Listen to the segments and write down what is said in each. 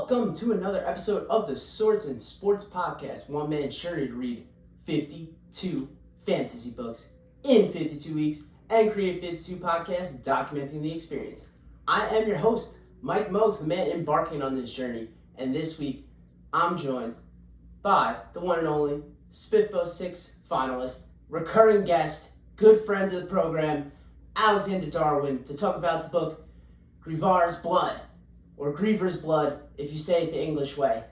Welcome to another episode of the Swords and Sports Podcast. One man's journey to read 52 fantasy books in 52 weeks and create 52 podcasts documenting the experience. I am your host, Mike Mogues, the man embarking on this journey. And this week, I'm joined by the one and only SPACEBO 6 finalist, recurring guest, good friend of the program, Alexander Darwin, to talk about the book Grievar's Blood, or Grievar's Blood, if you say it the English way.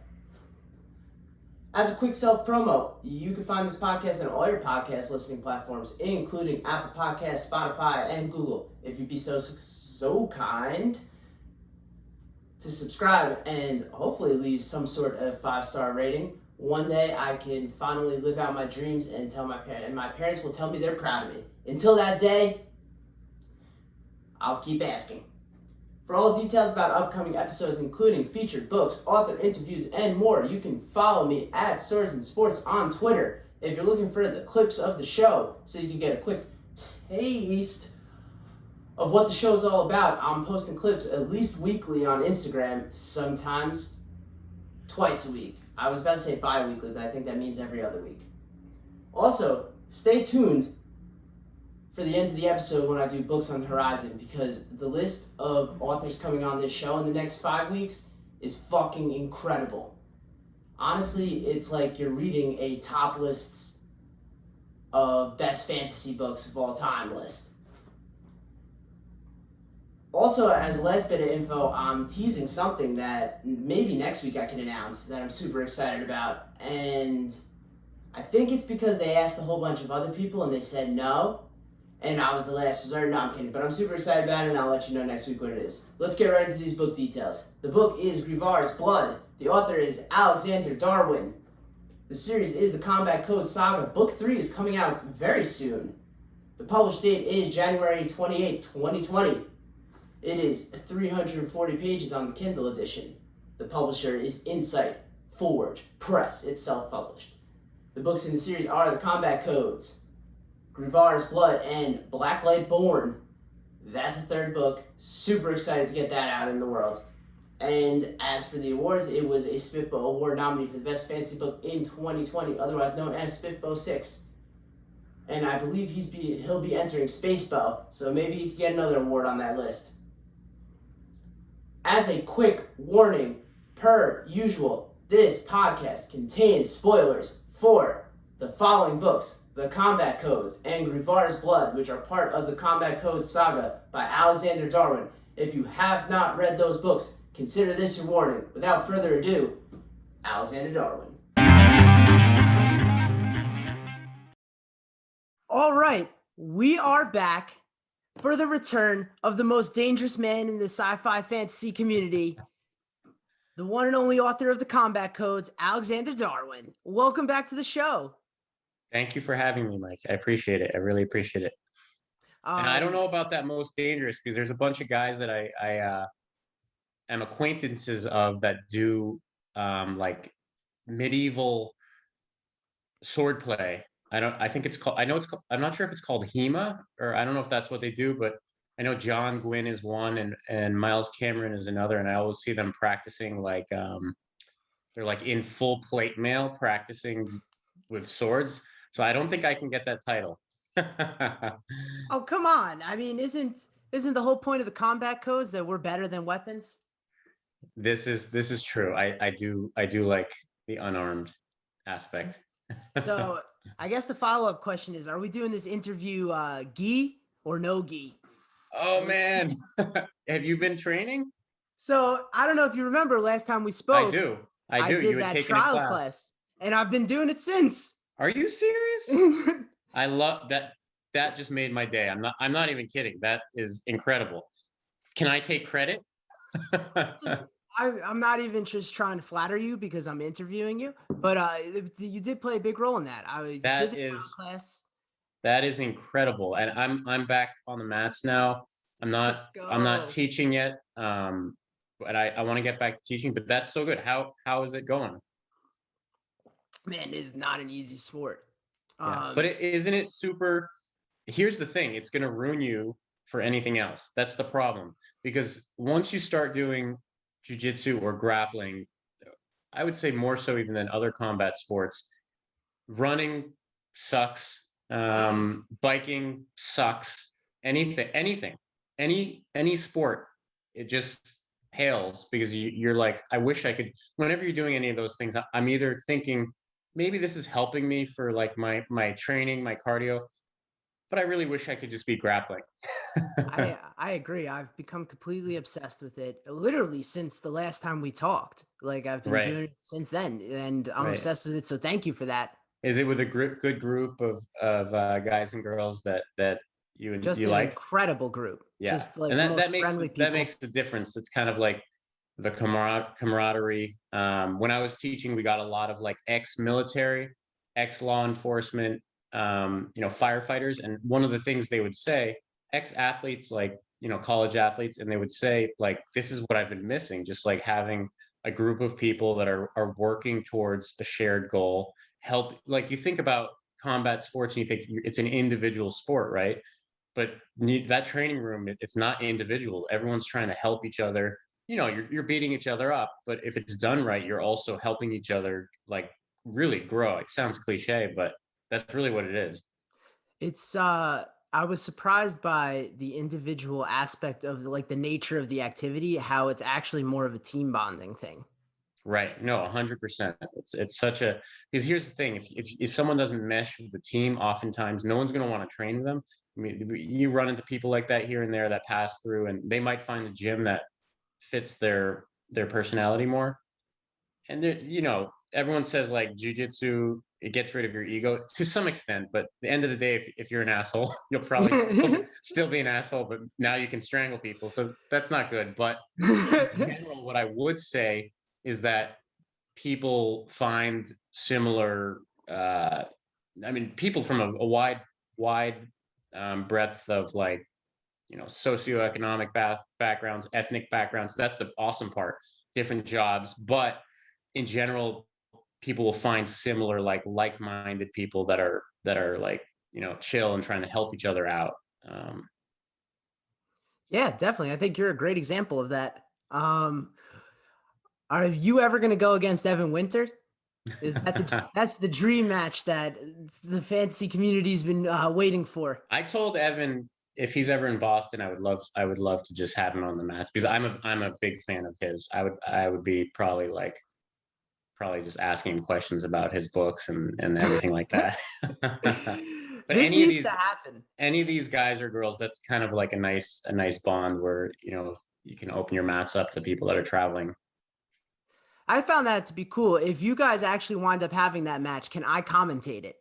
As a quick self-promo, you can find this podcast on all your podcast listening platforms, including Apple Podcasts, Spotify, and Google. If you'd be so kind to subscribe and hopefully leave some sort of 5-star rating. One day I can finally live out my dreams and tell my parents, and my parents will tell me they're proud of me. Until that day, I'll keep asking. For all details about upcoming episodes, including featured books, author interviews, and more, you can follow me at Swords and Sports on Twitter. If you're looking for the clips of the show so you can get a quick taste of what the show is all about, I'm posting clips at least weekly on Instagram, sometimes twice a week. I was about to say bi-weekly, but I think that means every other week. Also, stay tuned for the end of the episode when I do Books on the Horizon, because the list of authors coming on this show in the next 5 weeks is fucking incredible. Honestly, it's like you're reading a top lists of best fantasy books of all time list. Also, as a last bit of info, I'm teasing something that maybe next week I can announce that I'm super excited about. And I think it's because they asked a whole bunch of other people and they said no. And I was the last resort. No, I'm kidding. But I'm super excited about it, and I'll let you know next week what it is. Let's get right into these book details. The book is Grievar's Blood. The author is Alexander Darwin. The series is the Combat Codes Saga. Book 3 is coming out very soon. The published date is January 28, 2020. It is 340 pages on the Kindle edition. The publisher is Insight Forge Press. It's self-published. The books in the series are the Combat Codes, Grievar's Blood, and Blacklight Born. That's the third book. Super excited to get that out in the world. And as for the awards, it was a SPACEBO Award nominee for the best fantasy book in 2020, otherwise known as SPACEBO 6. And I believe he'll be entering SPACEBO, so maybe he can get another award on that list. As a quick warning, per usual, this podcast contains spoilers for the following books: The Combat Codes and Grievar's Blood, which are part of the Combat Codes Saga by Alexander Darwin. If you have not read those books, consider this your warning. Without further ado, Alexander Darwin. All right, we are back for the return of the most dangerous man in the sci-fi fantasy community, the one and only author of the Combat Codes, Alexander Darwin. Welcome back to the show. Thank you for having me, Mike. I appreciate it. I really appreciate it. And I don't know about that most dangerous, because there's a bunch of guys that I am acquaintances of that do like medieval sword play. I'm not sure if it's called HEMA, or I don't know if that's what they do, but I know John Gwynn is one and Miles Cameron is another, and I always see them practicing like they're like in full plate mail practicing with swords. So I don't think I can get that title. Oh, come on. I mean, isn't the whole point of the combat codes that we're better than weapons? This is true. I do like the unarmed aspect. So I guess the follow-up question is, are we doing this interview gi or no gi? Oh man. Have you been training? So I don't know if you remember last time we spoke. I do. I did You had that taken trial a class, and I've been doing it since. Are you serious? I love that. That just made my day. I'm not even kidding. That is incredible. Can I take credit? I'm not even just trying to flatter you because I'm interviewing you, but you did play a big role in that. Class. That is incredible, and I'm back on the mats now. I'm not teaching yet, but I want to get back to teaching. But that's so good. How is it going? Man, it is not an easy sport. Yeah. But isn't it super? Here's the thing: it's going to ruin you for anything else. That's the problem, because once you start doing jiu-jitsu or grappling, I would say more so even than other combat sports, running sucks. Biking sucks. Anything, any sport, it just pales because you're like, I wish I could. Whenever you're doing any of those things, I'm either thinking maybe this is helping me for like my training, my cardio, but I really wish I could just be grappling. I agree. I've become completely obsessed with it literally since the last time we talked. Like I've been doing it since then, and I'm obsessed with it. So thank you for that. Is it with a good group of guys and girls that you just you an like? Incredible group. Yeah, just like and that makes the difference. It's kind of like the camaraderie. When I was teaching, we got a lot of like ex-military, ex-law enforcement, firefighters, and one of the things they would say, ex-athletes, like college athletes, and they would say like, this is what I've been missing, just like having a group of people that are working towards a shared goal. Help, like you think about combat sports and you think it's an individual sport, right? But that training room, it's not individual. Everyone's trying to help each other. You're beating each other up, but if it's done right, you're also helping each other like really grow. It sounds cliche, but that's really what it is. It's I was surprised by the individual aspect of like the nature of the activity, how it's actually more of a team bonding thing. Right. No, 100%. It's such a, because here's the thing, if someone doesn't mesh with the team, oftentimes no one's going to want to train them. I mean, you run into people like that here and there that pass through, and they might find a gym that fits their personality more. And everyone says like jujitsu, it gets rid of your ego to some extent, but at the end of the day, if you're an asshole, you'll probably still be an asshole, but now you can strangle people. So that's not good. But in general, what I would say is that people find similar, people from a wide breadth of like, socioeconomic backgrounds, ethnic backgrounds. That's the awesome part. Different jobs, but in general, people will find similar, like-minded people that are like, chill and trying to help each other out. Yeah, definitely. I think you're a great example of that. Are you ever going to go against Evan Winter? Is that that's the dream match that the fantasy community's been waiting for? I told Evan if he's ever in Boston, I would love to just have him on the mats because I'm a big fan of his. I would be probably just asking him questions about his books and everything like that. But this needs to happen. Any of these guys or girls, that's kind of like a nice bond where you can open your mats up to people that are traveling. I found that to be cool. If you guys actually wind up having that match, can I commentate it?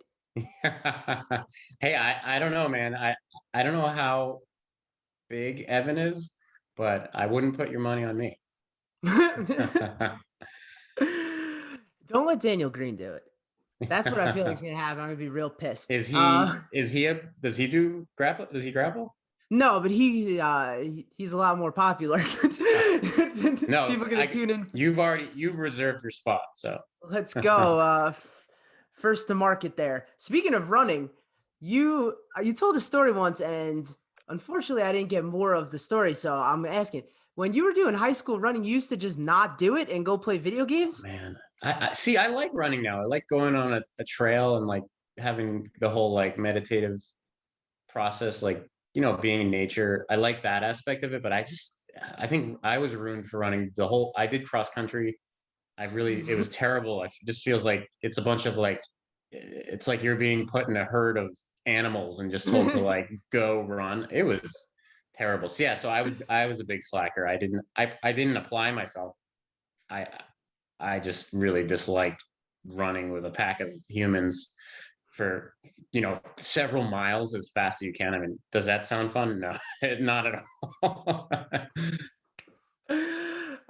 Hey, I don't know, man. I don't know how big Evan is, but I wouldn't put your money on me. Don't let Daniel Green do it. That's what I feel like is gonna happen. I'm gonna be real pissed. Does he do grapple? Does he grapple? No, but he's a lot more popular. No, people are gonna tune in. You've reserved your spot, so let's go. First to market there. Speaking of running, you told a story once, and unfortunately, I didn't get more of the story. So I'm asking, when you were doing high school running, you used to just not do it and go play video games? Man, I see. I like running now. I like going on a trail and like having the whole like meditative process, like being in nature. I like that aspect of it, but I think I was ruined for running I did cross country. It was terrible. It just feels like it's a bunch of like, it's like you're being put in a herd of animals and just told to like go run. It was terrible. So yeah, so I was a big slacker. I didn't apply myself. I just really disliked running with a pack of humans for several miles as fast as you can. I mean, does that sound fun? No, not at all.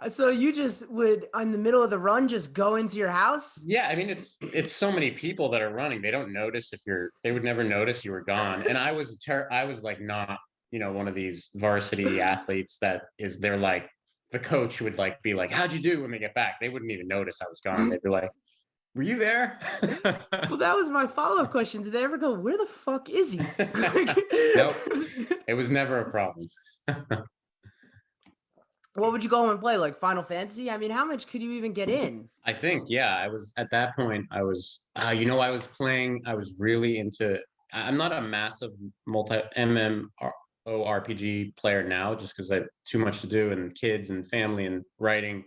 So you just would, in the middle of the run, just go into your house? Yeah, I mean, it's so many people that are running. They don't notice they would never notice you were gone. And I was like not, one of these varsity athletes they're like, the coach would like be like, how'd you do when they get back? They wouldn't even notice I was gone. They'd be like, were you there? Well, that was my follow-up question. Did they ever go, where the fuck is he? Nope. It was never a problem. What would you go and play? Like Final Fantasy? I mean, how much could you even get in? I think, yeah, I was at that point. I was, I was playing. I was really into. I'm not a massive multi MMORPG player now, just because I have too much to do and kids and family and writing.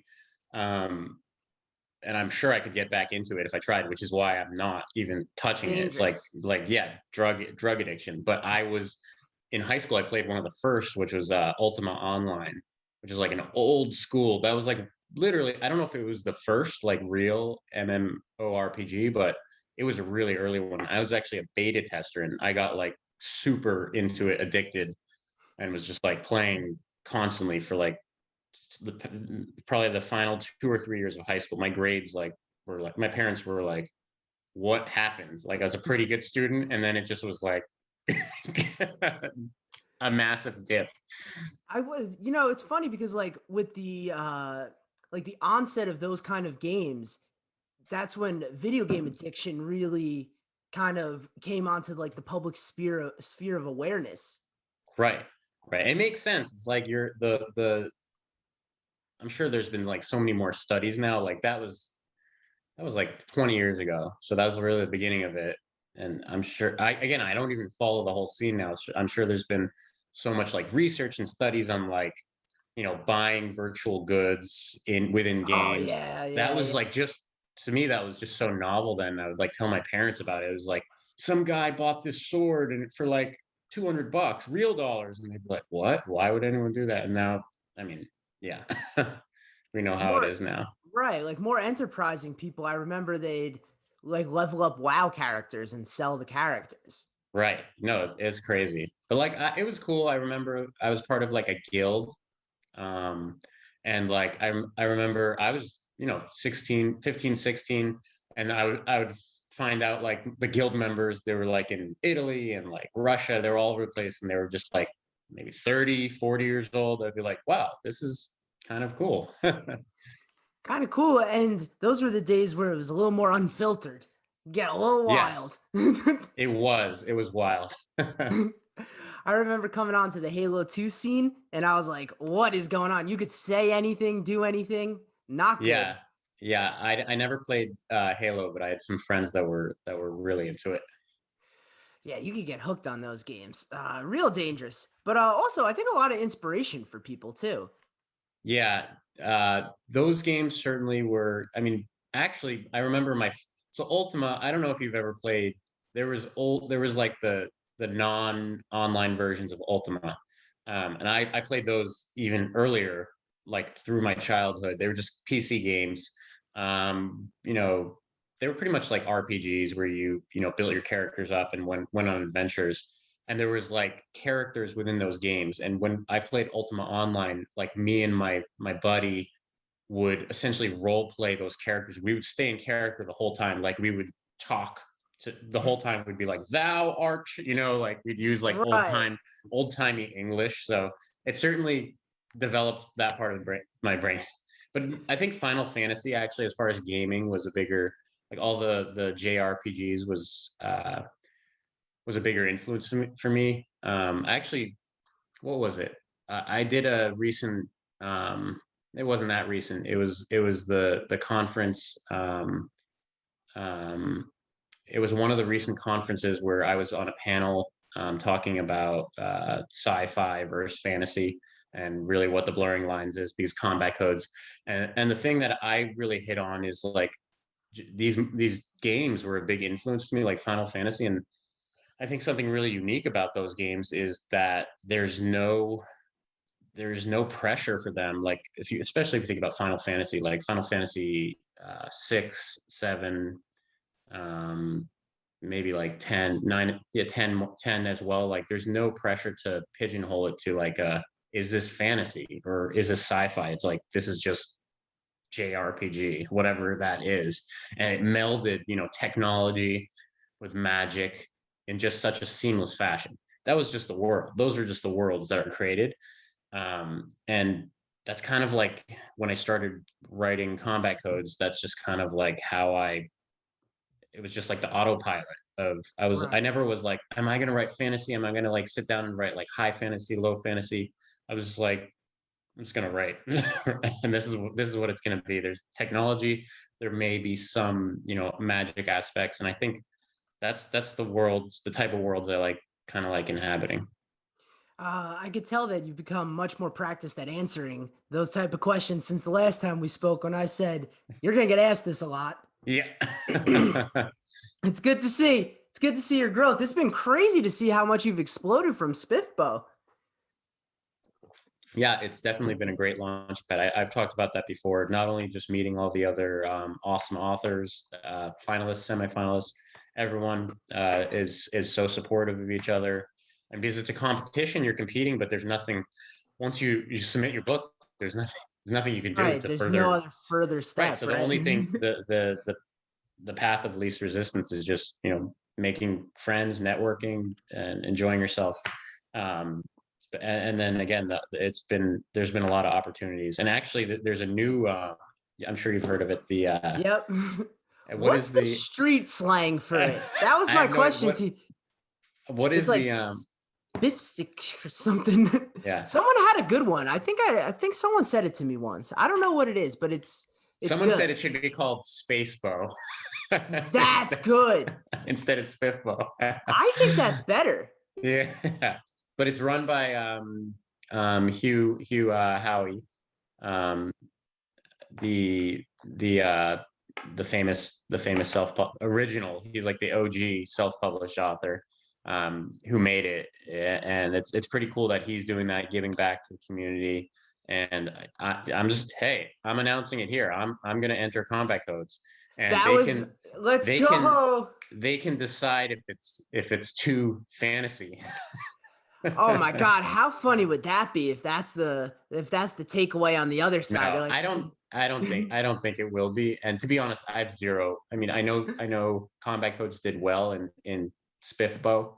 Um, and I'm sure I could get back into it if I tried, which is why I'm not even touching it. It's Dangerous. yeah, drug addiction. But I was in high school. I played one of the first, which was Ultima Online, which is like an old school. That was like literally. I don't know if it was the first like real MMORPG, but it was a really early one. I was actually a beta tester, and I got like super into it, addicted, and was just like playing constantly for like probably the final 2 or 3 years of high school. My grades like were like my parents were like, "What happened?" Like I was a pretty good student, and then it just was like a massive dip. I was, you know, it's funny because with the onset of those kind of games, that's when video game addiction really kind of came onto like the public sphere of awareness. Right, right. It makes sense. It's like you're the. I'm sure there's been like so many more studies now. Like that was like 20 years ago. So that was really the beginning of it. And I'm sure I don't even follow the whole scene now. So I'm sure there's been so much like research and studies on like, buying virtual goods within Oh games. yeah, That yeah, was yeah. like just to me, that was just so novel then. I would like tell my parents about it. It was like some guy bought this sword and for like $200, real dollars. And they'd be like, what? Why would anyone do that? And now, I mean, yeah, we know how it More is now. right, like more enterprising people. I remember they'd like level up WoW characters and sell the characters. Right. No, it's crazy. But like it was cool. I remember I was part of like a guild. Um and like I remember I was, 16, 15, 16, and I would find out like the guild members, they were like in Italy and like Russia, they were all over the place and they were just like maybe 30, 40 years old. I'd be like, wow, this is kind of cool. Kind of cool. And those were the days where it was a little more unfiltered, get a little wild. Yes, it was wild. I remember coming on to the Halo 2 scene and I was like, what is going on? You could say anything, do anything. Not good. Yeah. Yeah, I never played Halo, but I had some friends that were really into it. Yeah, you could get hooked on those games. Real dangerous. But also, I think a lot of inspiration for people too. Yeah, those games certainly were. I mean, actually, I remember so Ultima. I don't know if you've ever played. There was like the non-online versions of Ultima, and I played those even earlier, like through my childhood. They were just PC games. They were pretty much like RPGs where you built your characters up and went on adventures, and there was like characters within those games. And when I played Ultima Online, like me and my buddy would essentially role play those characters. We would stay in character the whole time. Like we would talk the whole time. We'd be like, "Thou art," like we'd use like Right. old timey English. So it certainly developed that part of my brain. But I think Final Fantasy actually, as far as gaming, was a bigger like all the JRPGs was a bigger influence for me. Actually, what was it? I did a recent. It wasn't that recent. It was the conference. Um, it was one of the recent conferences where I was on a panel talking about sci-fi versus fantasy and really what the blurring lines is because combat codes and the thing that I really hit on is like these games were a big influence to me, like Final Fantasy, and I think something really unique about those games is that there's no pressure for them. Like especially if you think about Final Fantasy, like Final Fantasy 6, 7, um, maybe like 10, 9, yeah, 10 as well. Like there's no pressure to pigeonhole it to like is this fantasy or is this sci-fi? It's like this is just JRPG, whatever that is. And it melded, technology with magic in just such a seamless fashion. That was just the world. Those are just the worlds that are created. And that's kind of like when I started writing combat codes, that's just kind of like how it was just like the autopilot of I Right. never was like, am I going to write fantasy? Am I going to like sit down and write like high fantasy, low fantasy? I was just like, I'm just gonna write, and this is what it's gonna be. There's technology. There may be some, magic aspects, and I think that's the type of worlds I like, kind of like inhabiting. I could tell that you've become much more practiced at answering those type of questions since the last time we spoke when I said you're going to get asked this a lot. Yeah. It's good to see. It's good to see your growth. It's been crazy to see how much you've exploded from SPACEBO. Yeah, it's definitely been a great launch pad. I've talked about that before, not only just meeting all the other awesome authors, finalists, semifinalists, everyone is so supportive of each other. And because it's a competition, you're competing, but there's nothing, once you submit your book, there's nothing you can do Right, to there's further. no other further step. Right. So the only thing, the path of least resistance is just, making friends, networking, and enjoying yourself. And then again, there's been a lot of opportunities, and actually there's a new, I'm sure you've heard of it. The Yep. What's the street slang for it? That was my question to you. What is like the biff stick or something? Yeah. Someone had a good one. I think someone said it to me once. I don't know what it is, but it's someone good. said it should be called SPACEBO. That's good. Instead of SPIFBO. I think that's better. Yeah. But it's run by Hugh Howey, the famous original. He's like the OG self-published author who made it, and it's pretty cool that he's doing that, giving back to the community. And I'm announcing it here. I'm going to enter Combat Codes, and let's go. They can decide if it's too fantasy. Oh my God, how funny would that be if that's the takeaway on the other side? No, like, I don't think it will be. And to be honest, I have zero. I mean, I know Combat Codes did well in SPIFBO.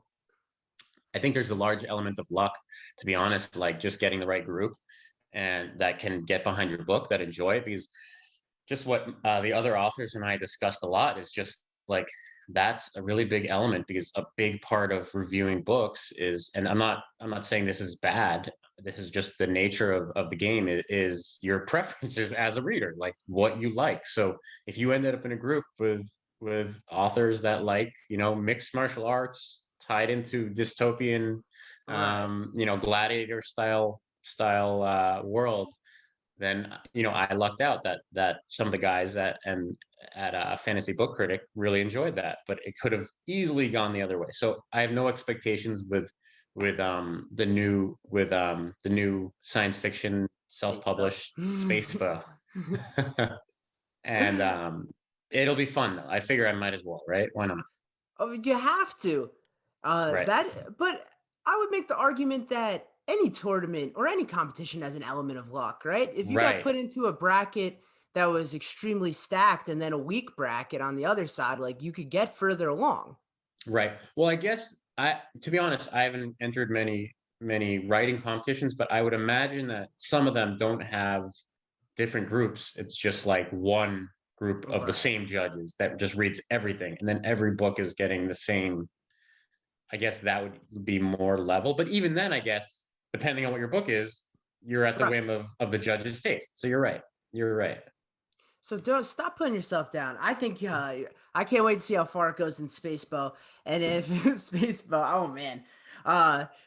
I think there's a large element of luck, to be honest, like just getting the right group and that can get behind your book, that enjoy it. Because just what the other authors and I discussed a lot is just like, that's a really big element, because a big part of reviewing books is, and I'm not saying this is bad, this is just the nature of the game, is your preferences as a reader, like what you like. So if you ended up in a group with authors that like, mixed martial arts tied into dystopian, gladiator style world, then I lucked out that some of the guys at Fantasy Book Critic really enjoyed that, but it could have easily gone the other way. So I have no expectations with the new science fiction self-published SPACEBO. And it'll be fun though. I figure I might as well, right? Why not? Oh, you have to. Right. But I would make the argument that any tournament or any competition has an element of luck, right? If you got put into a bracket that was extremely stacked and then a weak bracket on the other side, like you could get further along. Right. Well, I guess to be honest, I haven't entered many writing competitions, but I would imagine that some of them don't have different groups. It's just like one group of the same judges that just reads everything, and then every book is getting the same. I guess that would be more level, but even then, I guess, depending on what your book is, you're at the whim of the judge's taste. So you're right. So don't stop putting yourself down. I think I can't wait to see how far it goes in SPACEBO. And if SPACEBO, oh man,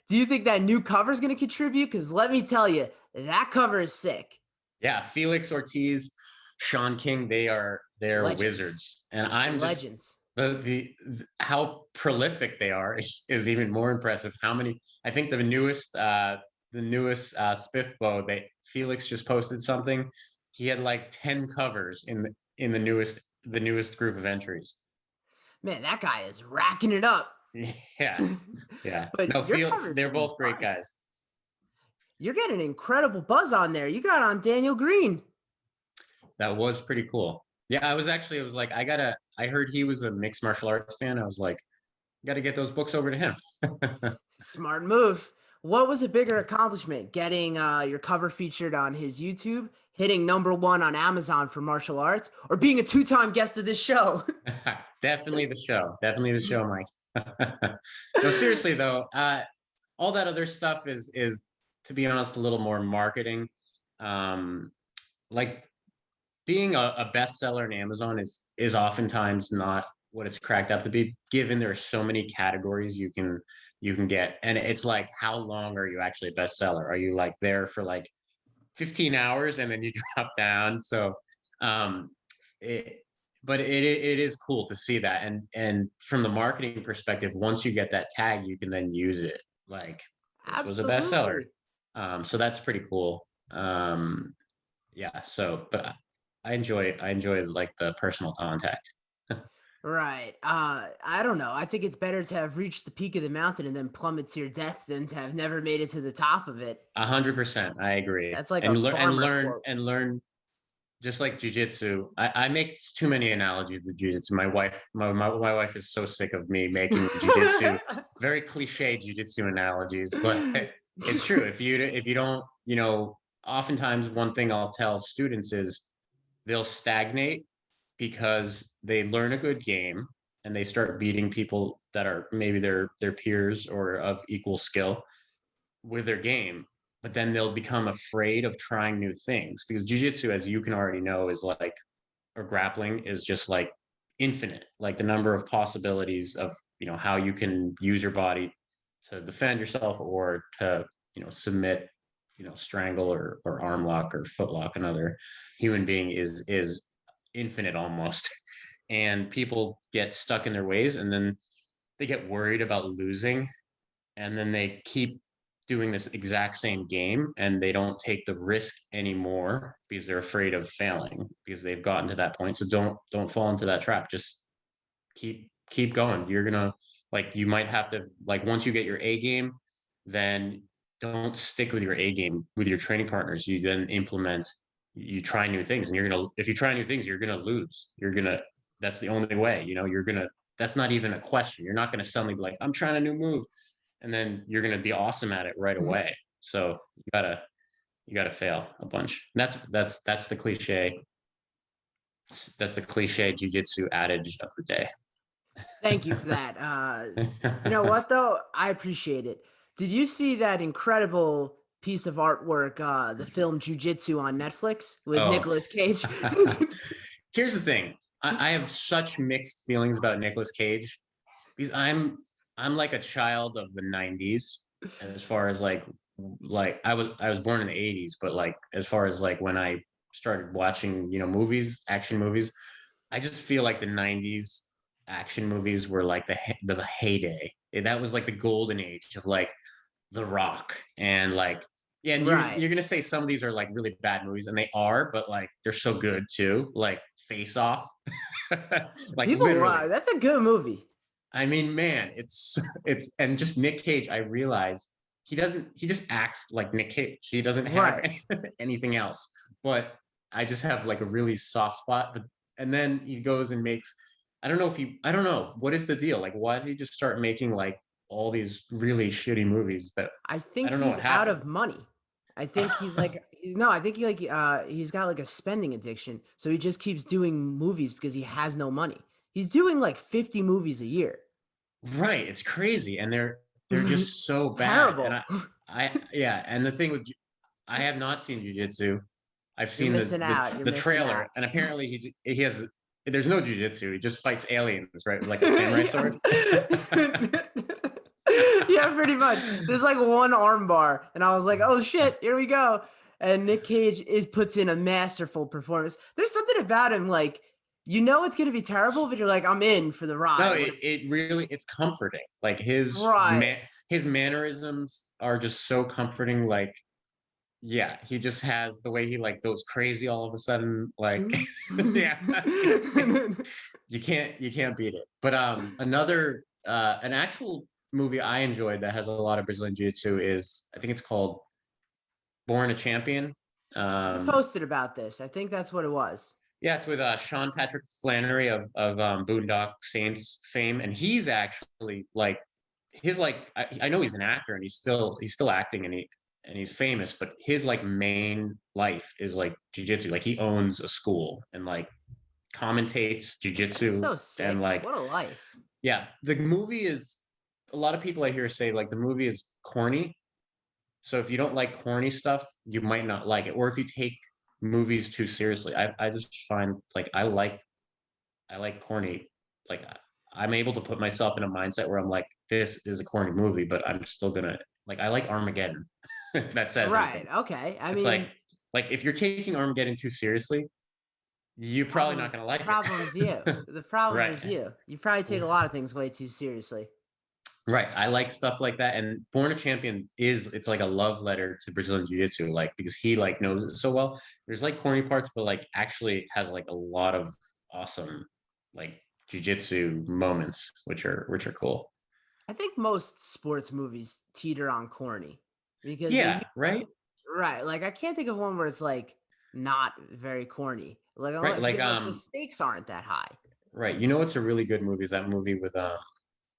do you think that new cover is going to contribute? Because let me tell you, that cover is sick. Yeah, Felix Ortiz, Sean King, they're Legends. wizards, and I'm just Legends. The how prolific they are is even more impressive. How many? I think the newest SPIFBO, Felix just posted something. He had like 10 covers in the newest group of entries. Man, that guy is racking it up. Yeah. But no, they're both great guys. You're getting incredible buzz on there. You got on Daniel Green. That was pretty cool. Yeah, I was like, I heard he was a mixed martial arts fan. I was like, got to get those books over to him. Smart move. What was a bigger accomplishment? Getting your cover featured on his YouTube, hitting #1 on Amazon for martial arts, or being a 2-time guest of this show? Definitely the show, Mike. No, seriously though, all that other stuff is, to be honest, a little more marketing. like being a bestseller in Amazon is oftentimes not what it's cracked up to be, given there are so many categories you can get. And it's like, how long are you actually a bestseller? Are you like there for like 15 hours and then you drop down? So it but it is cool to see that. And from the marketing perspective, once you get that tag, you can then use it. Like, this was a bestseller. Absolutely. So that's pretty cool. Yeah, so but I enjoy like the personal contact. Right. I don't know. I think it's better to have reached the peak of the mountain and then plummet to your death than to have never made it to the top of it. 100%, I agree. That's like a And learn and farmer learn quote. and learn just like jujitsu. I make too many analogies with jujitsu. My wife is so sick of me making jujitsu very cliche jujitsu analogies, but it's true. If you don't, oftentimes one thing I'll tell students is they'll stagnate because they learn a good game and they start beating people that are maybe their peers or of equal skill with their game, but then they'll become afraid of trying new things because jiu-jitsu, as you can already know, is like, or grappling is just like infinite, like the number of possibilities of how you can use your body to defend yourself or to submit, strangle or arm lock or foot lock another human being is infinite almost. And people get stuck in their ways and then they get worried about losing, and then they keep doing this exact same game and they don't take the risk anymore because they're afraid of failing because they've gotten to that point. So don't fall into that trap. Just keep going. You're gonna, like, you might have to, like, once you get your A game, then don't stick with your A game with your training partners. You then you try new things, and if you try new things, you're gonna lose. That's the only way, that's not even a question. You're not gonna suddenly be like, I'm trying a new move, and then you're gonna be awesome at it right away. So you gotta fail a bunch. That's the cliche. That's the cliche jujitsu adage of the day. Thank you for that. You know what though? I appreciate it. Did you see that incredible piece of artwork, the film Jiu-Jitsu on Netflix with Oh, Nicolas Cage? here's the thing. I have such mixed feelings about Nicolas Cage because I'm like a child of the 90s as far as like I was born in the 80s, but like as far as like when I started watching, movies, action movies, I just feel like the 90s action movies were like the heyday. That was like the golden age of like The Rock and like, yeah, and Right. you're gonna say some of these are like really bad movies, and they are, but like they're so good too. Like Face Off, like People, literally. that's a good movie. I mean, man, it's and just Nick Cage. I realize he just acts like Nick Cage. He doesn't have Right. anything else. But I just have like a really soft spot. But and then he goes and makes. I don't know what is the deal. Like, why did he just start making like all these really shitty movies that I I think don't know he's what out happened. of money. I think he's like no, I think he's got like a spending addiction. So he just keeps doing movies because he has no money. He's doing like 50 movies a year. Right, it's crazy, and they're just so bad. And Terrible. yeah, and the thing with I have not seen jujitsu. I've You're seen missing out. You're the missing trailer, out. and apparently he has. There's no jujitsu. He just fights aliens, right? With like a samurai sword. Yeah, pretty much. There's like one arm bar, and I was like, "Oh shit, here we go!" And Nick Cage puts in a masterful performance. There's something about him, like it's gonna be terrible, but you're like, "I'm in for the No, ride." it really it's comforting. Like Right. his mannerisms are just so comforting. Like, yeah, he just has the way he like goes crazy all of a sudden. Like, yeah, you can't beat it. But another an actual movie I enjoyed that has a lot of Brazilian jiu-jitsu is, I think it's called Born a Champion. You Um, posted about this. I think that's what it was. yeah, it's with Sean Patrick Flannery of Boondock Saints fame, and he's actually like his like I know he's an actor and he's still acting, and he's famous, but his like main life is like jujitsu. Like he owns a school and like commentates That's jujitsu, so and sick. like, What a life. yeah, the movie is, a lot of people I hear say like the movie is corny, So if you don't like corny stuff, you might not like it. Or if you take movies too seriously, I just find like I like corny. Like I'm able to put myself in a mindset where I'm like, this is a corny movie, but I'm still gonna like. I like Armageddon. If that says anything. Right. Okay. I It's mean, like if you're taking Armageddon too seriously, you're probably not gonna the like problem's you. it. The problem Right. is you. You probably take a lot of things way too seriously. Right. I like stuff like that. And Born a Champion it's like a love letter to Brazilian Jiu-Jitsu, like because he like knows it so well. There's like corny parts, but like actually has like a lot of awesome like jiu-jitsu moments, which are cool. I think most sports movies teeter on corny because Yeah, right? right. Like I can't think of one where it's like not very corny. Like Right. Like because like the stakes aren't that high. right. You know what's a really good movie is that movie with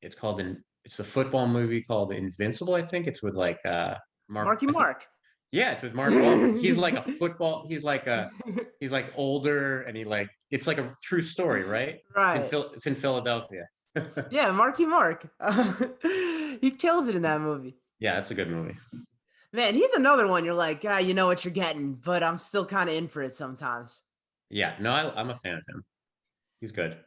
it's called it's a football movie called Invincible, I think. It's with like Mark Marky Mark. Yeah, it's with Mark Wahlberg. He's like a football. He's like older, and it's like a true story, right? Right. It's in Philadelphia. Yeah, Marky Mark. He kills it in that movie. Yeah, it's a good movie. Man, he's another one. You're like, you know what you're getting, but I'm still kind of in for it sometimes. Yeah, no, I'm a fan of him. He's good.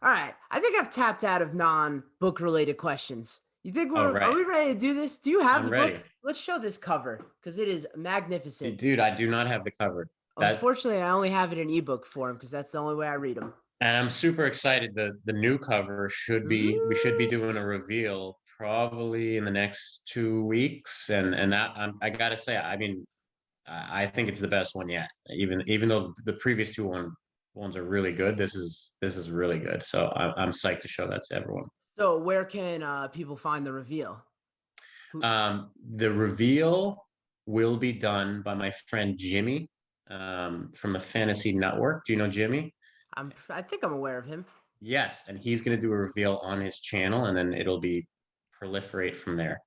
All right, I think I've tapped out of non-book related questions. You think All are we right, ready to do this? Do you have I'm the ready. book? Let's show this cover because it is magnificent. Dude, I do not have the cover. Unfortunately, I only have it in ebook form because that's the only way I read them. And I'm super excited. The new cover we should be doing a reveal probably in the next 2 weeks, and that I gotta say, I mean, I think it's the best one yet. Even though the previous ones are really good, this is really good. So I'm psyched to show that to everyone. So where can people find the reveal? The reveal will be done by my friend Jimmy from the Fantasy Network. Do you know Jimmy? I think I'm aware of him. Yes, and he's going to do a reveal on his channel, and then it'll be proliferate from there.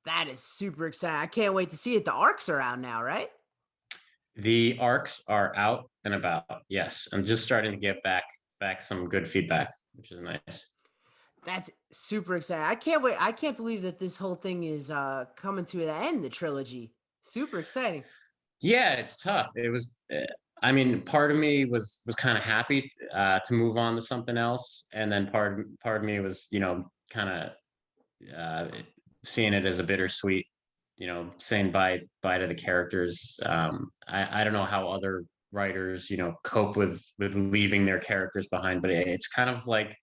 That is super exciting. I can't wait to see it. The arcs are out now, right? The arcs are out and about. Yes, I'm just starting to get back some good feedback, which is nice. That's super exciting. I can't wait. I can't believe that this whole thing is coming to an end, the trilogy. Super exciting. Yeah, it's tough. It was I mean, part of me was kind of happy to move on to something else, and then part of me was, kind of seeing it as a bittersweet, saying bye to the characters. I don't know how other writers, cope with leaving their characters behind, but it's kind of like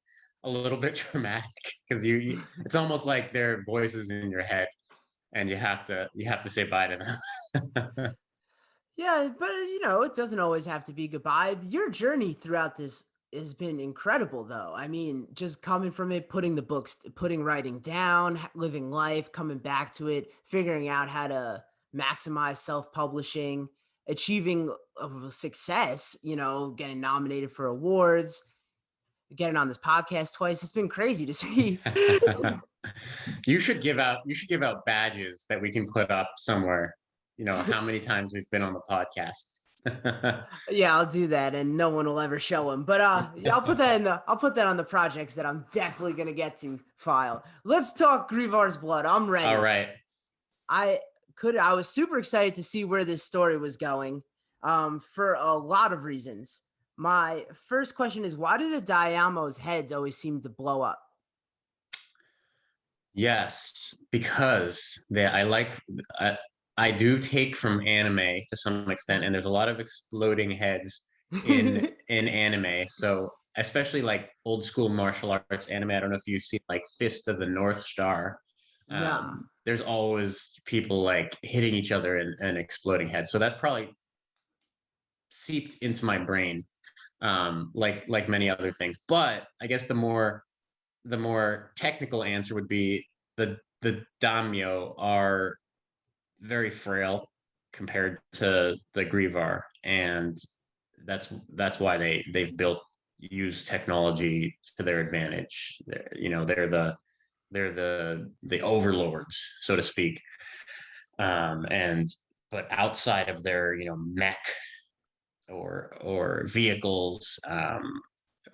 a little bit traumatic because it's almost like their voices in your head, and you have to say bye to them. Yeah, but it doesn't always have to be goodbye. Your journey throughout this has been incredible, though. I mean, just coming from it, putting writing down, living life, coming back to it, figuring out how to maximize self-publishing, achieving success, getting nominated for awards, getting on this podcast twice. It's been crazy to see. You should give out badges that we can put up somewhere. How many times we've been on the podcast. Yeah, I'll do that, and no one will ever show them. But I'll put that on the projects that I'm definitely gonna get to file. Let's talk Grievar's blood. I'm ready. All right. I was super excited to see where this story was going, for a lot of reasons. My first question is, why do the Diamos' heads always seem to blow up? Yes, because I do take from anime to some extent, and there's a lot of exploding heads in anime. So especially like old school martial arts anime. I don't know if you've seen like Fist of the North Star. Nah. There's always people like hitting each other and exploding heads. So that's probably seeped into my brain, like many other things. But I guess the more technical answer would be the daimyo are very frail compared to the Grievar, and that's why they've used technology to their advantage. They're the overlords, so to speak. But outside of their mech or vehicles,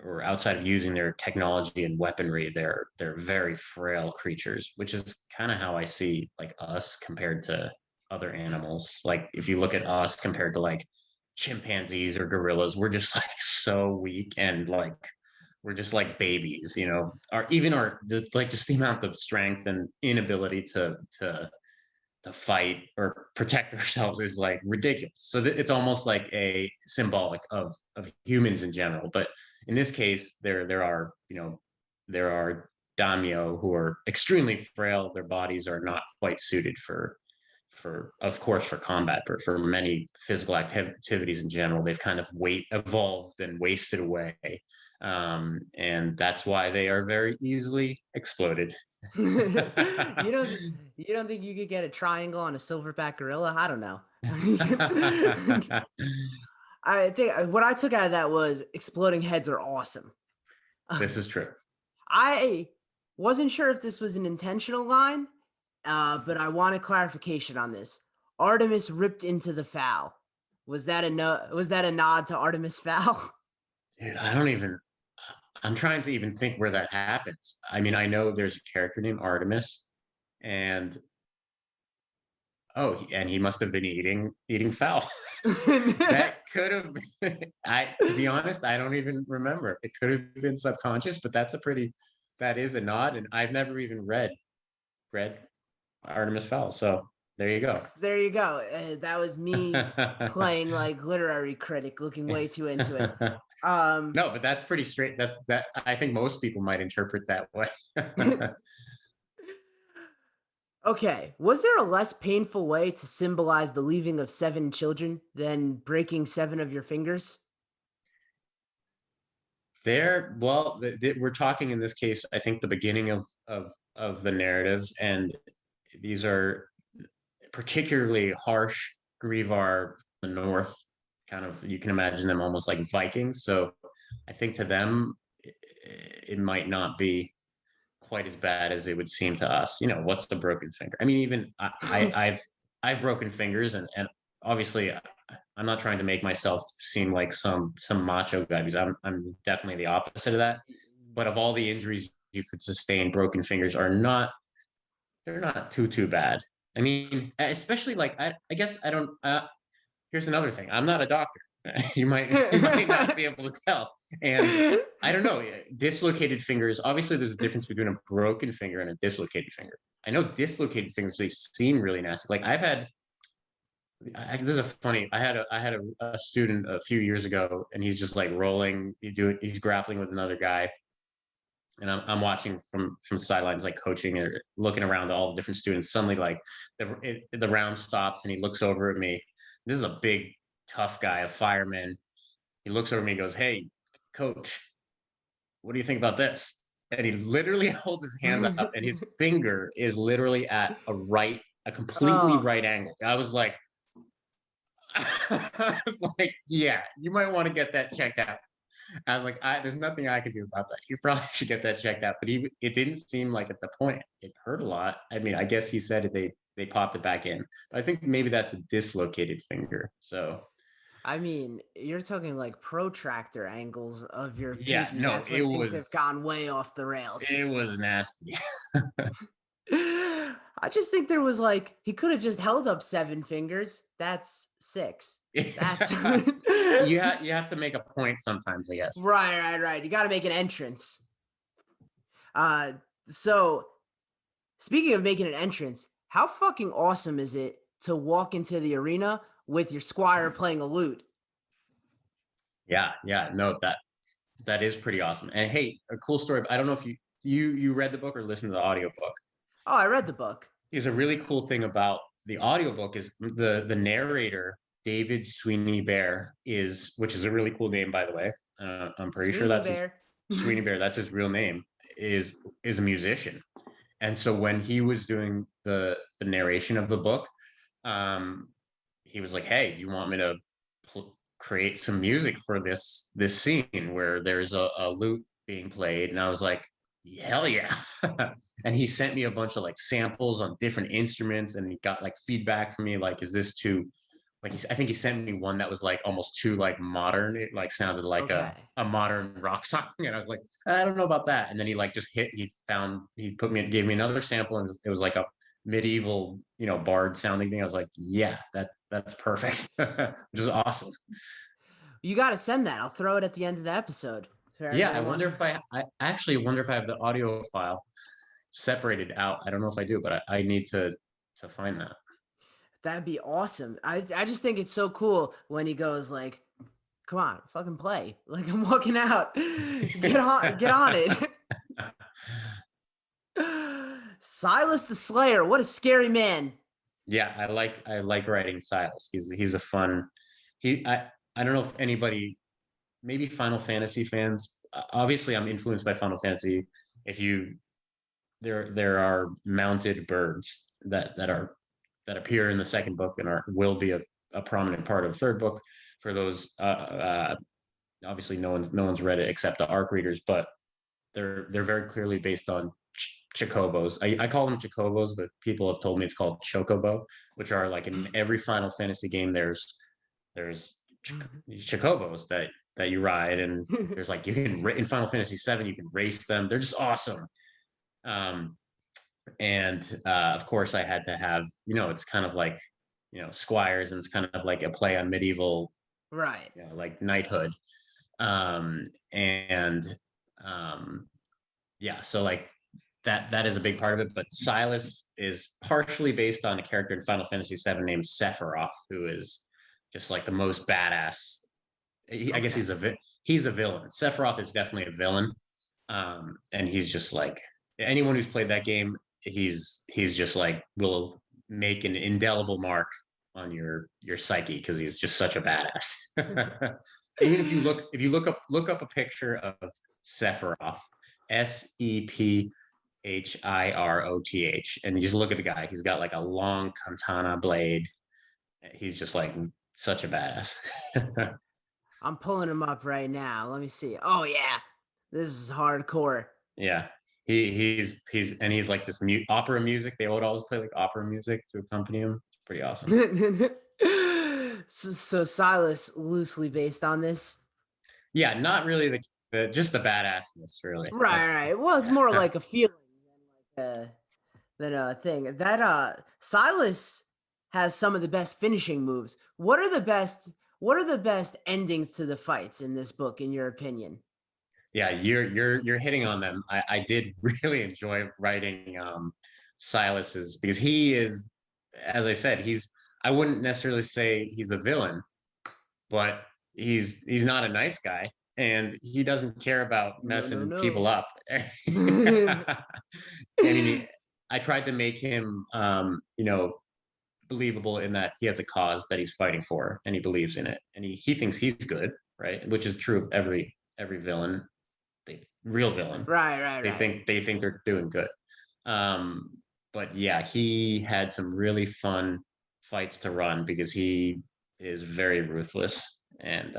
or outside of using their technology and weaponry, they're very frail creatures, which is kind of how I see like us compared to other animals. Like if you look at us compared to like chimpanzees or gorillas, we're just like so weak and like we're just like babies, you know. Our even our like just the amount of strength and inability to fight or protect ourselves is like ridiculous. So it's almost like a symbolic of humans in general. But in this case, there are, you know, there are daimyo who are extremely frail. Their bodies are not quite suited for of course for combat, but for many physical activities in general. They've kind of evolved and wasted away. And that's why they are very easily exploded. You don't you don't think you could get a triangle on a silverback gorilla? I don't know. I think what I took out of that was exploding heads are awesome. This is true. I wasn't sure if this was an intentional line, but I wanted clarification on this. Artemis ripped into the fowl. Was that a nod to Artemis Fowl? Dude, I'm trying to even think where that happens. I mean, I know there's a character named Artemis, and and he must have been eating fowl. That could have been, to be honest, I don't even remember. It could have been subconscious, but that is a nod, and I've never even read Artemis Fowl. So there you go. There you go. That was me playing like literary critic, looking way too into it. No, but that's pretty straight. That I think most people might interpret that way. Okay. Was there a less painful way to symbolize the leaving of 7 children than breaking 7 of your fingers? We're talking in this case, I think the beginning of the narratives, and these are particularly harsh Grievar, the north, kind of, you can imagine them almost like Vikings. So I think to them, it might not be quite as bad as it would seem to us. You know, what's the broken finger? I mean, even I've broken fingers, and obviously I'm not trying to make myself seem like some macho guy, because I'm definitely the opposite of that. But of all the injuries you could sustain, broken fingers are not, they're not too bad. I mean, especially like I guess I don't. Here's another thing. I'm not a doctor. You might not be able to tell. And I don't know. Dislocated fingers. Obviously, there's a difference between a broken finger and a dislocated finger. I know dislocated fingers, they seem really nasty. Like I've had. This is a funny. I had a student a few years ago, and he's just like rolling. He's grappling with another guy, and I'm watching from sidelines, like coaching or looking around at all the different students. Suddenly, like the round stops, and he looks over at me. This is a big, tough guy, a fireman. He looks over at me and goes, "Hey, coach, what do you think about this?" And he literally holds his hand up, and his finger is literally at a completely right angle. I was like, yeah, you might want to get that checked out. I was like, there's nothing I can do about that. You probably should get that checked out. But it didn't seem like at the point it hurt a lot. I mean, I guess he said they popped it back in. I think maybe that's a dislocated finger. So, I mean, you're talking like protractor angles of your pinky. Yeah, no, that's when things have gone way off the rails. It was nasty. I just think there was like, he could have just held up 7 fingers. That's 6. That's you have to make a point sometimes, I guess. Right. You got to make an entrance. So speaking of making an entrance, how fucking awesome is it to walk into the arena with your squire playing a lute? Yeah, no, that is pretty awesome. And hey, a cool story. I don't know if you read the book or listened to the audiobook. Oh, I read the book. Is a really cool thing about the audiobook is the narrator, David Sweeney Bear, which is a really cool name, by the way. I'm pretty sure that's Sweeney Bear. That's his real name. Is a musician, and so when he was doing the narration of the book, he was like, "Hey, do you want me to create some music for this scene where there's a lute being played?" And I was like, hell yeah. And he sent me a bunch of like samples on different instruments, and he got like feedback from me, like, is this too I think he sent me one that was like almost too like modern. It like sounded like a modern rock song, and I was like, I don't know about that. And then he like gave me another sample, and it was like a medieval, bard sounding thing. I was like, yeah, that's perfect, which is awesome. You got to send that. I'll throw it at the end of the episode. Yeah, I wonder if I actually wonder if I have the audio file separated out. I don't know if I do, but I need to find that. That'd be awesome. I just think it's so cool when he goes like, come on, fucking play. Like, I'm walking out. Get on it. Silas the Slayer. What a scary man. Yeah, I like writing Silas. He's a fun. I don't know if anybody, maybe Final Fantasy fans. Obviously, I'm influenced by Final Fantasy. There are mounted birds that appear in the second book and will be a prominent part of the third book. For those, obviously, no one's read it except the ARC readers, but they're very clearly based on chocobos. I call them chocobos, but people have told me it's called chocobo, which are like in every Final Fantasy game. There's chocobos that you ride, and there's like in Final Fantasy VII you can race them. They're just awesome. And of course I had to have, it's kind of like, squires, and it's kind of like a play on medieval, right? Like knighthood. Yeah, so like that is a big part of it. But Silas is partially based on a character in Final Fantasy VII named Sephiroth, who is just like the most badass. I guess he's a villain. Sephiroth is definitely a villain, and he's just like anyone who's played that game. He's just like will make an indelible mark on your psyche because he's just such a badass. Even if you look up a picture of Sephiroth, Sephiroth, and you just look at the guy. He's got like a long katana blade. He's just like such a badass. I'm pulling him up right now. Let me see. Oh yeah, this is hardcore. Yeah. He's like this opera music. They would always play like opera music to accompany him. It's pretty awesome. So Silas loosely based on this. Yeah, not really just the badassness, really. Right. Well, it's more like a feeling than a thing. That Silas has some of the best finishing moves. What are the best endings to the fights in this book, in your opinion? Yeah, you're hitting on them. I did really enjoy writing Silas's, because he is, as I said, I wouldn't necessarily say he's a villain, but he's not a nice guy, and he doesn't care about messing people up. I mean, I tried to make him believable in that he has a cause that he's fighting for, and he believes in it, and he thinks he's good, right? Which is true of every villain. Real villain, right. They think they're doing good. But yeah, he had some really fun fights to run because he is very ruthless, and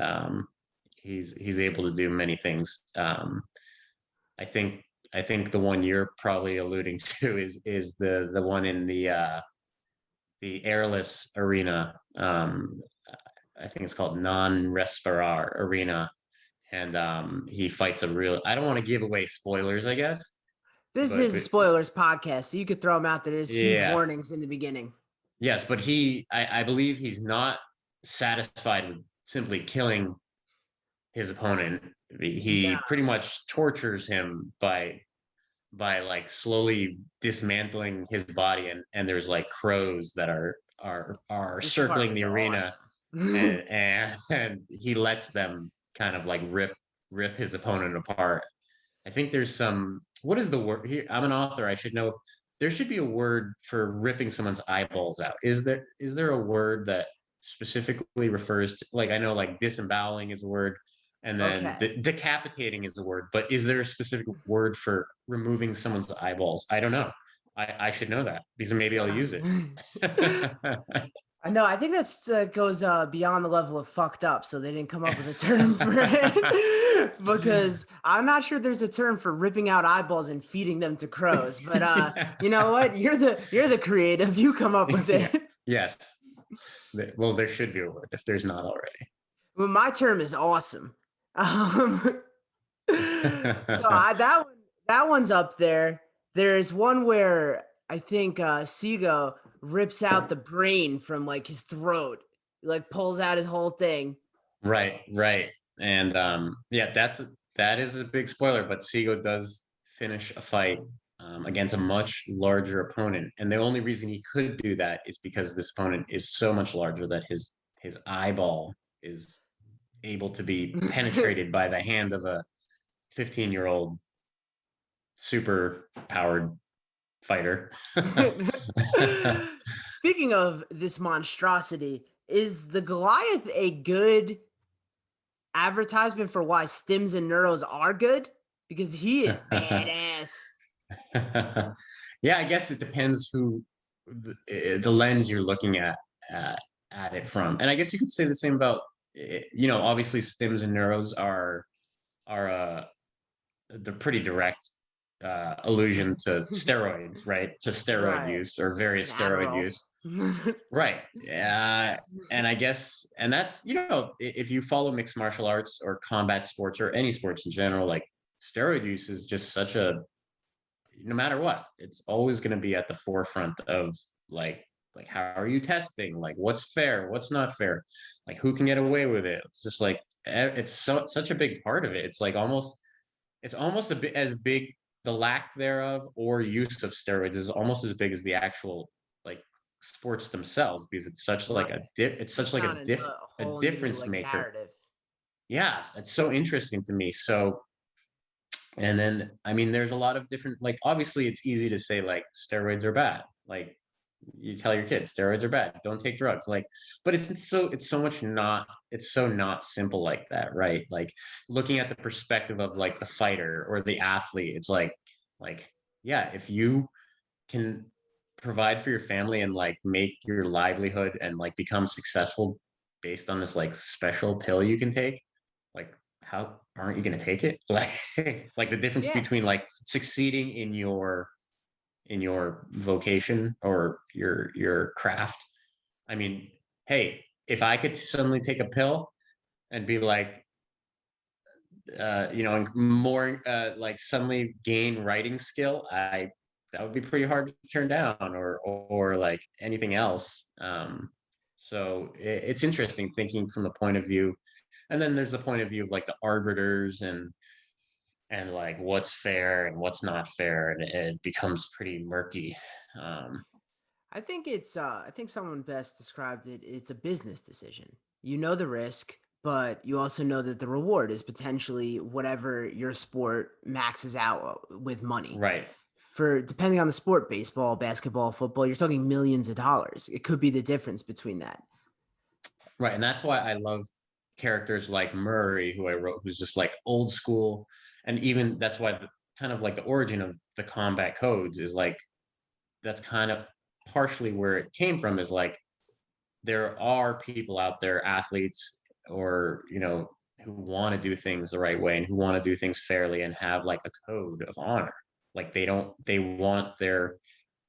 he's able to do many things. I think the one you're probably alluding to is the one in the airless arena. I think it's called non-respirar arena. And he fights I don't want to give away spoilers, I guess. This is a spoilers podcast, so you could throw them out there. There's huge warnings in the beginning. Yes, but I believe he's not satisfied with simply killing his opponent. He pretty much tortures him by like slowly dismantling his body, and there's like crows that are circling the arena, awesome. and he lets them kind of like rip his opponent apart. I think there's what is the word here? I'm an author. I should know. There should be a word for ripping someone's eyeballs out. Is there a word that specifically refers to, like, I know like disemboweling is a word, and then decapitating is a word, but is there a specific word for removing someone's eyeballs? I don't know. I should know that, because maybe I'll use it. No, I think that goes beyond the level of fucked up, so they didn't come up with a term for it. Because I'm not sure there's a term for ripping out eyeballs and feeding them to crows. But you know what? You're the creative. You come up with it. Yes. Well, there should be a word if there's not already. Well, my term is awesome. Um, that one's up there. There's one where I think Seago rips out the brain from like his throat, like pulls out his whole thing. Right, right. And yeah, that is a big spoiler, but Seago does finish a fight against a much larger opponent. And the only reason he could do that is because this opponent is so much larger that his eyeball is able to be penetrated by the hand of a 15-year-old super powered fighter. Speaking of this monstrosity, is the Goliath a good advertisement for why stims and neuros are good? Because he is badass. Yeah, I guess it depends who the lens you're looking at it from. And I guess you could say the same about obviously stims and neuros are they're pretty direct allusion to steroids, right? To steroid use or various steroid use. Right. And I guess, and that's, if you follow mixed martial arts or combat sports or any sports in general, like steroid use is just no matter what, it's always going to be at the forefront of like how are you testing? Like what's fair? What's not fair? Like who can get away with it? It's just like, it's such a big part of it. It's almost a bit as big, the lack thereof or use of steroids is almost as big as the actual like sports themselves, because it's such like a difference maker. Narrative. Yeah, it's so interesting to me. So, and then I mean, there's a lot of different, like obviously it's easy to say like steroids are bad. Like you tell your kids steroids are bad, don't take drugs. Like, but it's so not simple like that, right? Like looking at the perspective of like the fighter or the athlete, it's like yeah, if you can provide for your family and like make your livelihood and like become successful based on this like special pill you can take, like how aren't you going to take it? Like like the difference between like succeeding in your vocation or your craft. I mean, hey, if I could suddenly take a pill and be like more like suddenly gain writing skill, that would be pretty hard to turn down, or like anything else. So it's interesting thinking from the point of view, and then there's the point of view of like the arbiters and like what's fair and what's not fair, and it becomes pretty murky. I think I think someone best described it. It's a business decision. You know the risk, but you also know that the reward is potentially whatever your sport maxes out with money. Right. For depending on the sport, baseball, basketball, football, you're talking millions of dollars. It could be the difference between that. Right. And that's why I love characters like Murray, who I wrote, who's just like old school. And even that's why kind of like the origin of the combat codes is like, that's kind of partially where it came from, is like, there are people out there, athletes or, who want to do things the right way and who want to do things fairly and have like a code of honor. Like they want their,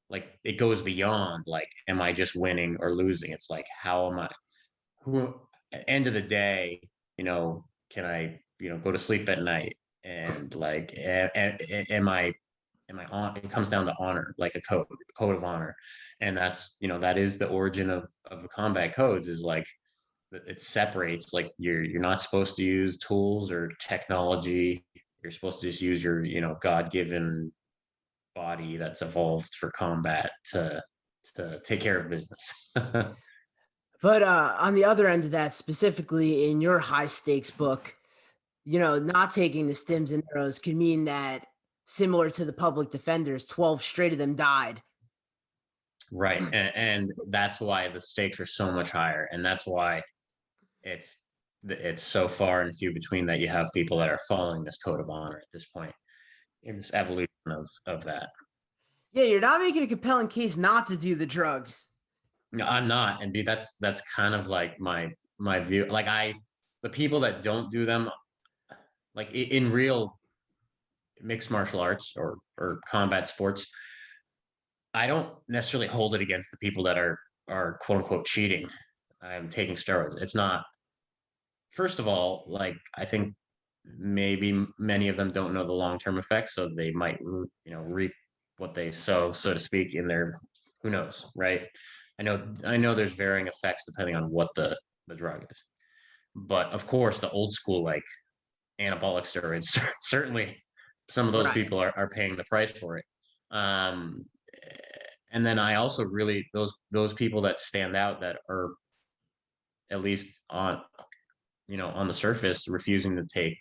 like, it goes beyond like, am I just winning or losing? It's like, how am I, at the end of the day, can I, go to sleep at night and like, am I on? It comes down to honor, like a code of honor. And that's, that is the origin of the combat codes, is like, it separates, like you're not supposed to use tools or technology. You're supposed to just use your, God-given body that's evolved for combat to take care of business. But on the other end of that, specifically in your high stakes book, not taking the stims and arrows could mean that, similar to the public defenders, 12 straight of them died. Right. And that's why the stakes are so much higher. And that's why it's so far and few between that you have people that are following this code of honor at this point in this evolution of that. Yeah, you're not making a compelling case not to do the drugs. No, I'm not. And that's kind of like my view. Like the people that don't do them, like in real mixed martial arts or combat sports, I don't necessarily hold it against the people that are are quote unquote cheating. I'm taking steroids. It's not. First of all, like I think maybe many of them don't know the long-term effects, so they might reap what they sow, so to speak, in their, who knows, right? I know there's varying effects depending on what the drug is, but of course the old school like anabolic steroids certainly some of those Right. people are paying the price for it. um and then I also really, those people that stand out that are at least on the surface refusing to take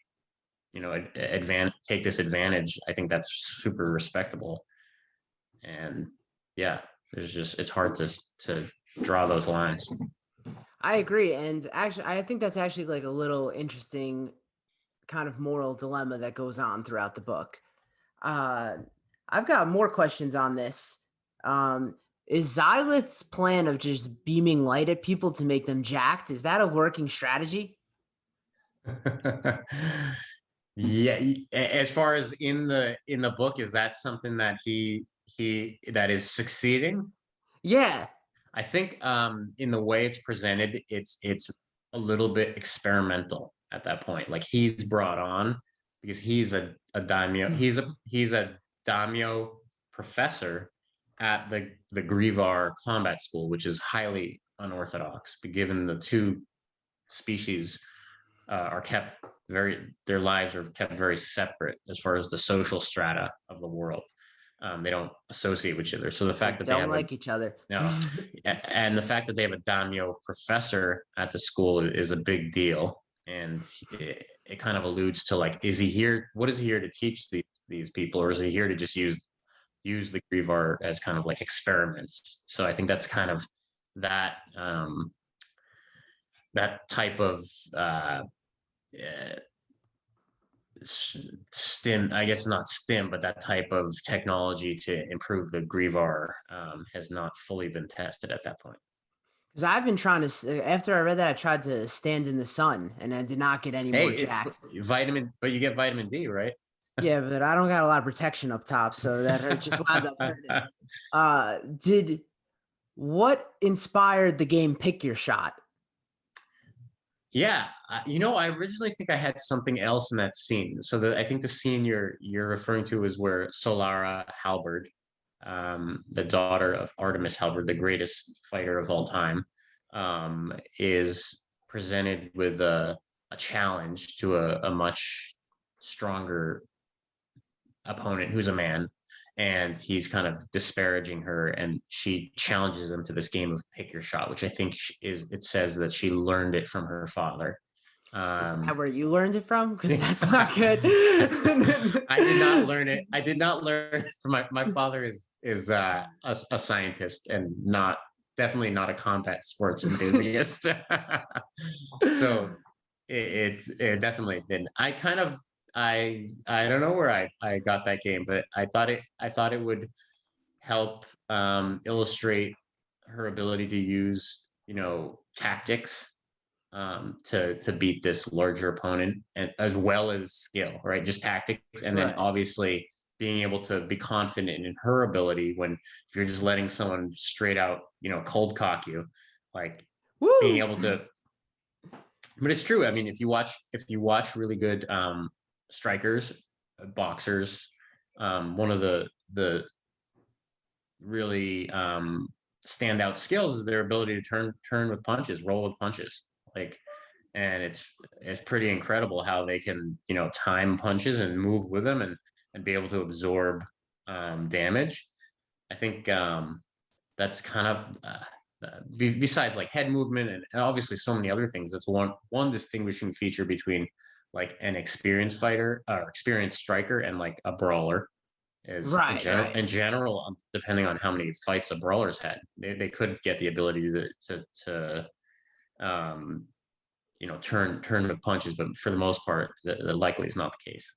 take this advantage, I think that's super respectable. And yeah, it's hard to draw those lines. I agree. And actually, I think that's actually like a little interesting kind of moral dilemma that goes on throughout the book. Uh, I've got more questions on this. Is Xylith's plan of just beaming light at people to make them jacked, is that a working strategy? Yeah, as far as in the book, is that something that he that is succeeding? Yeah. I think in the way it's presented, it's a little bit experimental at that point. Like he's brought on because he's a daimyo, he's a daimyo professor at the Grievar combat school, which is highly unorthodox, but given the two species are kept their lives are kept very separate as far as the social strata of the world. They don't associate with each other. So the fact that they Don't have like each other. no, and the fact that they have a daimyo professor at the school is a big deal. And it kind of alludes to like, is he here? What is he here to teach these people, or is he here to just use the Grievar as kind of like experiments? So I think that's kind of that that type of stim, I guess not stim, but that type of technology to improve the Grievar has not fully been tested at that point. Because I've been trying to, after I read that, I tried to stand in the sun and I did not get any more Hey, it's jacked. vitamin, but you get vitamin D, right? Yeah, but I don't got a lot of protection up top, so that hurt just winds up hurting. Did what inspired the game Pick Your Shot? Yeah, I originally think I had something else in that scene. So I think the scene you're referring to is where Solara Halberd, the daughter of Artemis Halberd, the greatest fighter of all time, is presented with a challenge to a much stronger opponent who's a man, and he's kind of disparaging her, and she challenges him to this game of pick your shot, which I think it says that she learned it from her father. Is that where you learned it from? Because that's not good. I did not learn it. I did not learn from my father is a scientist and definitely not a combat sports enthusiast. So it definitely didn't. I don't know where I got that game, but I thought it would help illustrate her ability to use tactics to beat this larger opponent, and as well as skill, right? Just tactics, and then obviously being able to be confident in her ability when if you're just letting someone straight out cold cock you, like being able to. But it's true. I mean, if you watch really good strikers, boxers, one of the really standout skills is their ability to turn with punches, roll with punches. And it's pretty incredible how they can time punches and move with them and be able to absorb damage. I think that's kind of besides like head movement and obviously so many other things. That's one distinguishing feature between like an experienced fighter or experienced striker and like a brawler is in general, depending on how many fights a brawler's had, they could get the ability to turn with punches, but for the most part, that likely is not the case.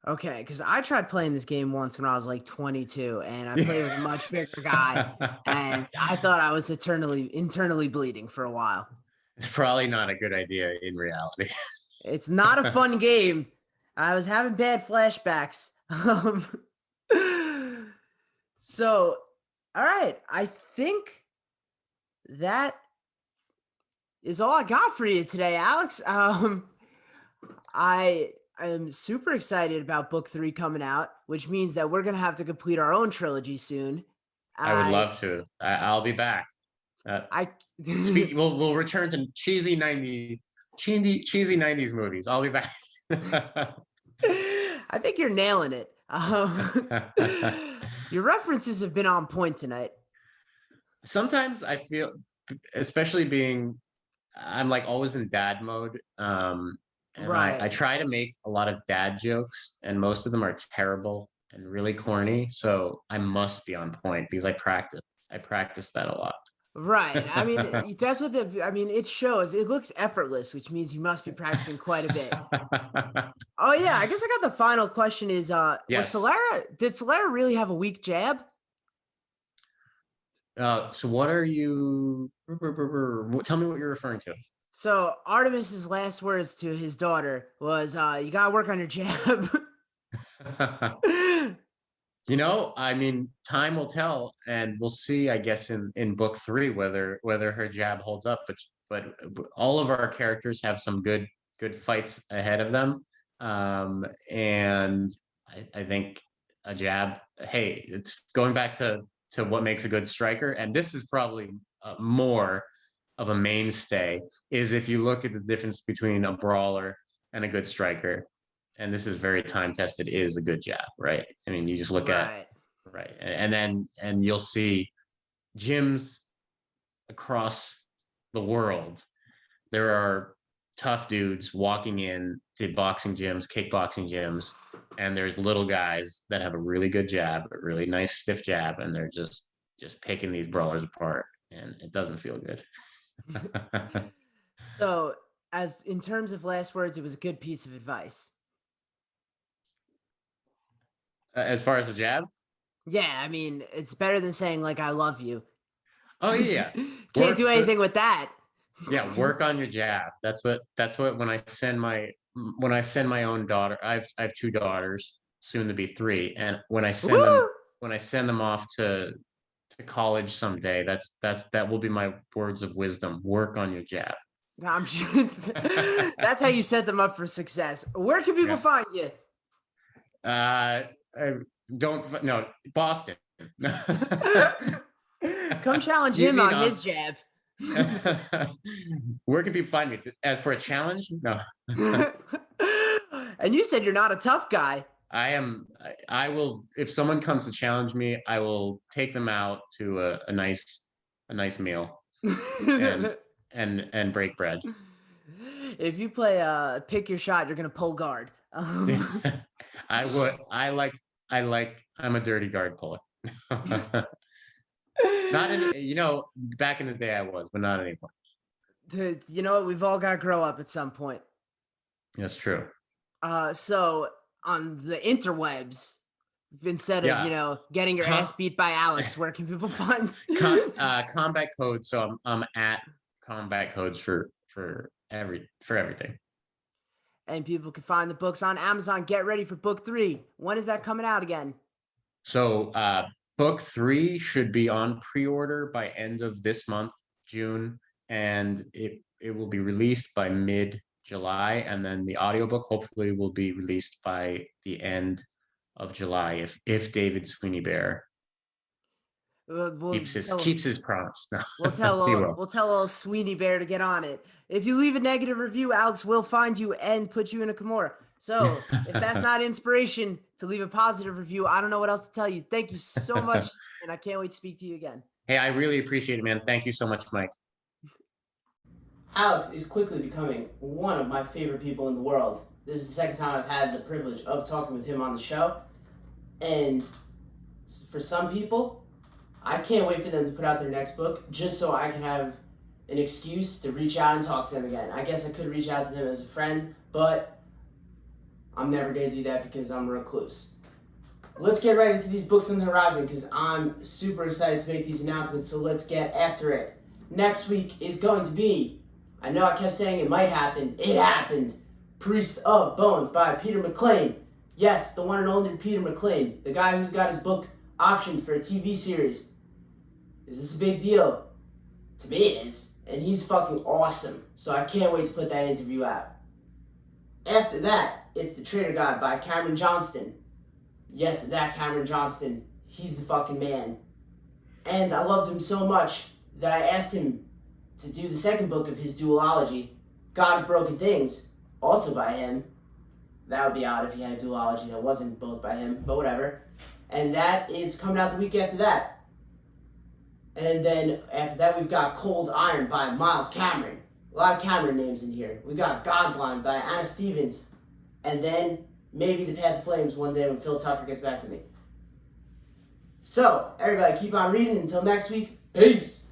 Okay, because I tried playing this game once when I was like 22, and I played with a much bigger guy, and I thought I was internally bleeding for a while. It's probably not a good idea in reality. It's not a fun game. I was having bad flashbacks. So, all right, I think that is all I got for you today, Alex. I am super excited about book 3 coming out, which means that we're gonna have to complete our own trilogy soon. I would love to. I'll be back. We'll return to cheesy 90s movies. I'll be back. I think you're nailing it. Your references have been on point tonight. Sometimes I feel, especially I'm like always in dad mode. And Right. I try to make a lot of dad jokes, and most of them are terrible and really corny. So I must be on point because I practice that a lot. Right. I mean, that's what it shows. It looks effortless, which means you must be practicing quite a bit. Oh yeah, I guess I got the final question is, yes. Did Solera really have a weak jab? So what are you, tell me what you're referring to. So Artemis's last words to his daughter was, you gotta work on your jab. I mean, time will tell, and we'll see, I guess, in book 3 whether her jab holds up. But all of our characters have some good fights ahead of them, and I think a jab. Hey, it's going back to what makes a good striker, and this is probably more of a mainstay. Is if you look at the difference between a brawler and a good striker. And this is very time tested, is a good jab, right? I mean, you just look at, right. And you'll see gyms across the world. There are tough dudes walking in to boxing gyms, kickboxing gyms, and there's little guys that have a really good jab, a really nice stiff jab, and they're just picking these brawlers apart, and it doesn't feel good. So, as in terms of last words, it was a good piece of advice. As far as the jab? Yeah, I mean, it's better than saying like "I love you." Oh yeah, Can't do anything with that. Yeah, work on your jab. That's what when I send my own daughter. I have 2 daughters, soon to be 3, and when I send them off to college someday, that will be my words of wisdom. Work on your jab. I'm sure that's how you set them up for success. Where can people find you? Boston. Come challenge him on his jab. Where can people find me? For a challenge? No. And you said you're not a tough guy. I am. I will. If someone comes to challenge me, I will take them out to a nice meal and break bread. If you play pick your shot, you're gonna pull guard. I would. I'm a dirty guard puller. Not back in the day I was, but not anymore. You know what? We've all got to grow up at some point. That's true. So on the interwebs, instead of getting your ass beat by Alex, where can people find Combat Codes? So I'm at Combat Codes for everything. And people can find the books on Amazon. Get ready for book 3. When is that coming out again? So book 3 should be on pre-order by end of this month, June, and it will be released by mid-July, and then the audiobook hopefully will be released by the end of July if David Sweeney Bear keeps his promise. No. We'll tell old Sweeney Bear to get on it. If you leave a negative review, Alex will find you and put you in a Kimura. So if that's not inspiration to leave a positive review, I don't know what else to tell you. Thank you so much, and I can't wait to speak to you again. Hey, I really appreciate it, man. Thank you so much, Mike. Alex is quickly becoming one of my favorite people in the world. This is the second time I've had the privilege of talking with him on the show. And for some people, I can't wait for them to put out their next book just so I can have an excuse to reach out and talk to them again. I guess I could reach out to them as a friend, but I'm never going to do that because I'm a recluse. Let's get right into these books on the horizon because I'm super excited to make these announcements, so let's get after it. Next week is going to be, I know I kept saying it might happen, it happened, Priest of Bones by Peter McLean. Yes, the one and only Peter McLean, the guy who's got his book optioned for a TV series. Is this a big deal? To me it is. And he's fucking awesome. So I can't wait to put that interview out. After that, it's The Traitor God by Cameron Johnston. Yes, that Cameron Johnston. He's the fucking man. And I loved him so much that I asked him to do the second book of his duology, God of Broken Things, also by him. That would be odd if he had a duology that wasn't both by him, but whatever. And that is coming out the week after that. And then after that, we've got Cold Iron by Miles Cameron. A lot of Cameron names in here. We got Godblind by Anna Stevens. And then maybe The Path of Flames one day when Phil Tucker gets back to me. So, everybody keep on reading. Until next week, peace!